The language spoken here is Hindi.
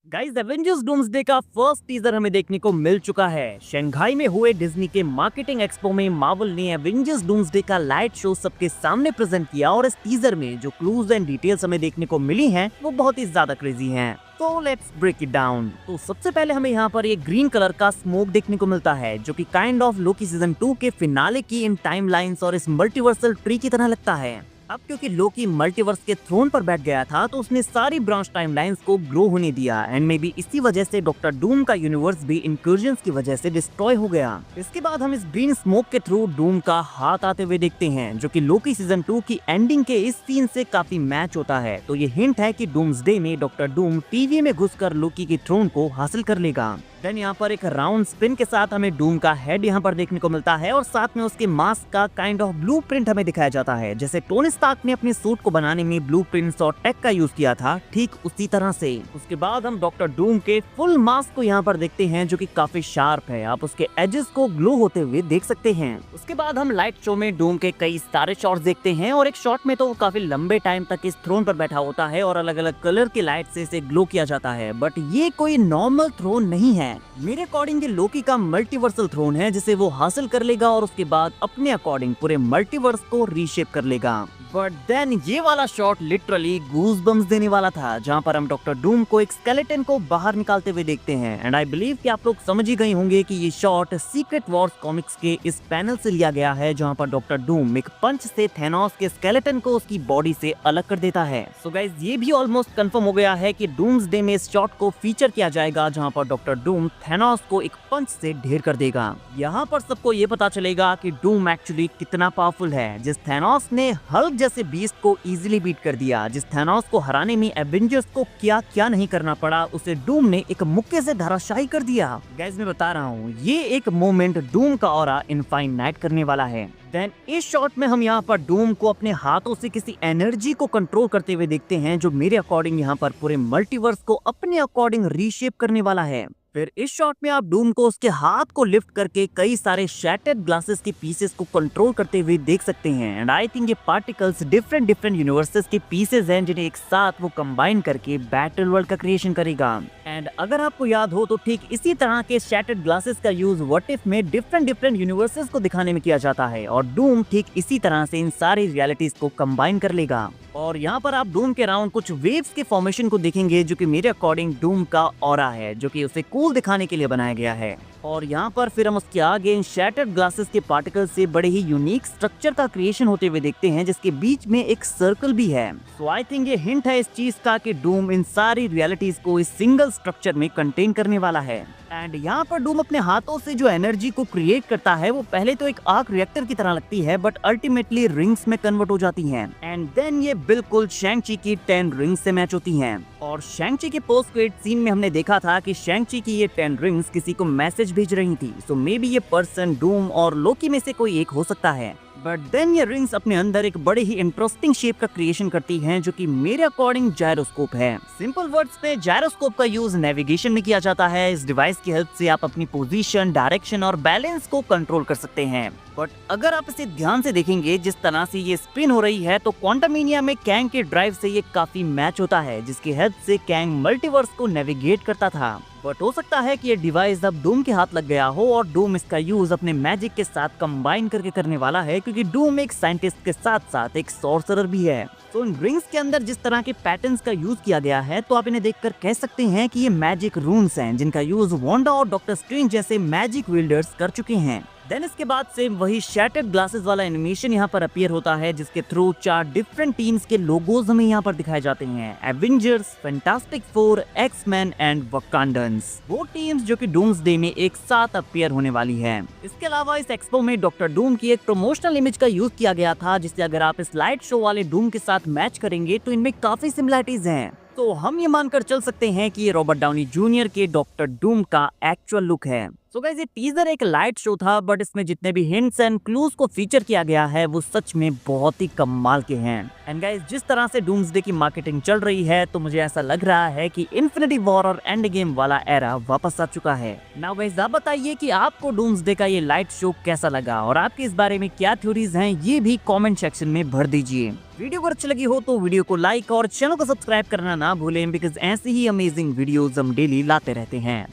गाइस एवेंजर्स डूम्सडे का फर्स्ट टीजर हमें देखने को मिल चुका है। शंघाई में हुए डिज्नी के मार्केटिंग एक्सपो में मार्वल ने एवेंजर्स डूम्सडे का लाइट शो सबके सामने प्रेजेंट किया और इस टीजर में जो क्लूज एंड डिटेल्स हमें देखने को मिली हैं वो बहुत ही ज्यादा क्रेजी हैं। तो लेट्स ब्रेक इट डाउन। तो सबसे पहले हमें यहाँ पर एक ग्रीन कलर का स्मोक देखने को मिलता है जो कि काइंड ऑफ लोकी सीजन 2 के फिनाले की इन टाइमलाइंस और इस मल्टीवर्सल ट्री की तरह लगता है। अब क्योंकि लोकी मल्टीवर्स के थ्रोन पर बैठ गया था तो उसने सारी ब्रांच टाइमलाइंस को ग्रो होने दिया एंड मे बी इसी वजह से डॉक्टर डूम का यूनिवर्स भी इंकर्जन्स की वजह से डिस्ट्रॉय हो गया। इसके बाद हम इस ग्रीन स्मोक के थ्रू डूम का हाथ आते हुए देखते हैं जो कि लोकी सीजन 2 की एंडिंग के इस सीन से काफी मैच होता है। तो ये हिंट है कि डूम्सडे में डॉक्टर डूम टीवी में घुसकर लोकी की थ्रोन को हासिल कर लेगा। देन यहाँ पर एक राउंड स्पिन के साथ हमें डूम का हेड यहाँ पर देखने को मिलता है और साथ में उसके मास्क का काइंड ऑफ ब्लूप्रिंट हमें दिखाया जाता है। जैसे टोनी स्टार्क ने अपने सूट को बनाने में ब्लूप्रिंट्स और टेक का यूज किया था, ठीक उसी तरह से। उसके बाद हम डॉक्टर डूम के फुल मास्क को यहाँ पर देखते हैं जो कि काफी शार्प है। आप उसके एजेस को ग्लो होते हुए देख सकते हैं। उसके बाद हम लाइट शो में डूम के कई सारे शॉट्स देखते हैं और एक शॉट में तो वो काफी लंबे टाइम तक इस थ्रोन पर बैठा होता है और अलग अलग कलर की लाइट से इसे ग्लो किया जाता है। बट ये कोई नॉर्मल थ्रोन नहीं है। मेरे अकॉर्डिंग ये लोकी का मल्टीवर्सल थ्रोन है जिसे वो हासिल कर लेगा और उसके बाद अपने अकॉर्डिंग पूरे मल्टीवर्स को रीशेप कर लेगा। बट देन ये वाला शॉट लिटरली गूज़बम्प्स देने वाला था जहां पर हम डॉक्टर डूम को एक स्केलेटन को बाहर निकालते हुए देखते हैं। एंड आई बिलीव कि आप लोग समझ ही गए होंगे कि ये शॉट सीक्रेट वॉर्स कॉमिक्स के इस पैनल से लिया गया है जहां पर डॉक्टर डूम एक पंच से थैनोस के स्केलेटन को उसकी बॉडी से अलग कर देता है। सो गाइस ये भी ऑलमोस्ट कंफर्म हो गया है कि डूम्सडे में इस शॉट को फीचर किया जाएगा जहां पर डॉक्टर डूम थैनोस को एक पंच से ढेर कर देगा। यहाँ पर सबको ये पता चलेगा कि डूम एक्चुअली कितना पावरफुल है। जिस थैनोस ने हल्क जैसे बीस्ट को इजीली बीट कर दिया, जिस थैनोस को हराने में एवेंजर्स को क्या क्या नहीं करना पड़ा, उसे डूम ने एक मुक्के से धराशायी कर दिया। गाइस मैं बता रहा हूँ ये एक मोमेंट डूम का ऑरा इनफाइनाइट करने वाला है। देन इस शॉट में हम यहाँ पर डूम को अपने हाथों से किसी एनर्जी को कंट्रोल करते हुए देखते हैं जो मेरे अकॉर्डिंग यहाँ पर पूरे मल्टीवर्स को अपने अकॉर्डिंग रीशेप करने वाला है। फिर इस शॉट में आप डूम को उसके हाथ को लिफ्ट करके कई सारे शैटर्ड ग्लासेस के पीसेस को कंट्रोल करते हुए देख सकते हैं। एंड आई थिंक ये पार्टिकल्स डिफरेंट यूनिवर्सेस के पीसेस हैं जिन्हें एक साथ वो कंबाइन करके बैटल वर्ल्ड का क्रिएशन करेगा। एंड अगर आपको याद हो तो ठीक इसी तरह के शैटर्ड ग्लासेस का यूज व्हाट इफ में डिफरेंट यूनिवर्सेस को दिखाने में किया जाता है और डूम ठीक इसी तरह से इन सारी रियलिटीज को कंबाइन कर लेगा। और यहाँ पर आप डूम के अराउंड कुछ वेव्स के फॉर्मेशन को देखेंगे जो कि मेरे अकॉर्डिंग डूम का ऑरा है जो कि उसे कूल दिखाने के लिए बनाया गया है। और यहाँ पर फिर हम उसके आगे इन शैटर्ड ग्लासेस के पार्टिकल से बड़े ही यूनिक स्ट्रक्चर का क्रिएशन होते हुए देखते हैं जिसके बीच में एक सर्कल भी है। सो आई थिंक ये हिंट है इस चीज का कि डूम इन सारी रियलिटीज को इस सिंगल स्ट्रक्चर में कंटेन करने वाला है। एंड यहाँ पर डूम अपने हाथों से जो एनर्जी को क्रिएट करता है वो पहले तो एक आर्क रिएक्टर की तरह लगती है बट अल्टीमेटली रिंग्स में कन्वर्ट हो जाती हैं। एंड देन ये बिल्कुल शैंग-ची की 10 रिंग्स से मैच होती हैं। और शैंग-ची के पोस्ट क्रेडिट सीन में हमने देखा था कि शैंग-ची की ये 10 रिंग्स किसी को मैसेज भेज रही थी। सो मे बी ये पर्सन डूम और लोकी में से कोई एक हो सकता है। बट देन ये रिंग्स अपने अंदर एक बड़े ही इंटरेस्टिंग शेप का क्रिएशन करती हैं जो कि मेरे अकॉर्डिंग जायरोस्कोप है। सिंपल वर्ड्स में जायरोस्कोप का यूज नेविगेशन में किया जाता है। इस डिवाइस की हेल्प से आप अपनी पोजीशन, डायरेक्शन और बैलेंस को कंट्रोल कर सकते हैं। बट अगर आप इसे ध्यान से देखेंगे जिस तरह से ये स्पिन हो रही है तो क्वांटमेनिया में कैंग के ड्राइव से ये काफी मैच होता है जिसकी हेल्प से कैंग मल्टीवर्स को नेविगेट करता था। बट हो सकता है कि ये डिवाइस अब डूम के हाथ लग गया हो और डूम इसका यूज अपने मैजिक के साथ कंबाइन करके करने वाला है क्योंकि डूम एक साइंटिस्ट के साथ साथ एक सॉर्सरर भी है। तो इन रिंग्स के अंदर जिस तरह के पैटर्न्स का यूज किया गया है तो आप इन्हें देखकर कह सकते हैं कि ये मैजिक रून्स हैं जिनका यूज वांडा और डॉक्टर स्ट्रेंज जैसे मैजिक विल्डर्स कर चुके हैं। देन इसके बाद से वही शैटर्ड ग्लासेस वाला एनिमेशन यहाँ पर अपीयर होता है जिसके थ्रू 4 डिफरेंट टीम्स के लोगोज हमें यहाँ पर दिखाए जाते हैं। Avengers, Fantastic Four, X Men and Wakandans, वो टीम्स जो कि डूम्सडे में एक साथ अपीयर होने वाली है। इसके अलावा इस एक्सपो में डॉक्टर डूम की एक प्रमोशनल इमेज का यूज किया गया था जिससे अगर आप इस लाइट शो वाले डूम के साथ मैच करेंगे तो इनमें काफी सिमिलरिटीज हैं। तो हम ये मानकर चल सकते हैं कि ये रॉबर्ट डाउनी जूनियर के डॉक्टर डूम का एक्चुअल लुक है। सो गाइस ये टीजर एक लाइट शो था, बट इसमें जितने भी हिंट्स एंड क्लूज को फीचर किया गया है वो सच में बहुत ही कमाल के हैं। एंड गाइस जिस तरह से डूम्सडे की मार्केटिंग चल रही है तो मुझे ऐसा लग रहा है कि इन्फिनिटी वॉर और एंड गेम वाला एरा वापस आ चुका है। नाउ गाइस आप बताइए कि आपको डूम्सडे का ये लाइट शो कैसा लगा और आपके इस बारे में क्या थ्योरीज हैं, ये भी कमेंट सेक्शन में भर दीजिए। वीडियो अगर अच्छी लगी हो तो वीडियो को लाइक और चैनल को सब्सक्राइब करना ना भूलें, बिकॉज ऐसी ही अमेजिंग वीडियोस हम डेली लाते रहते हैं।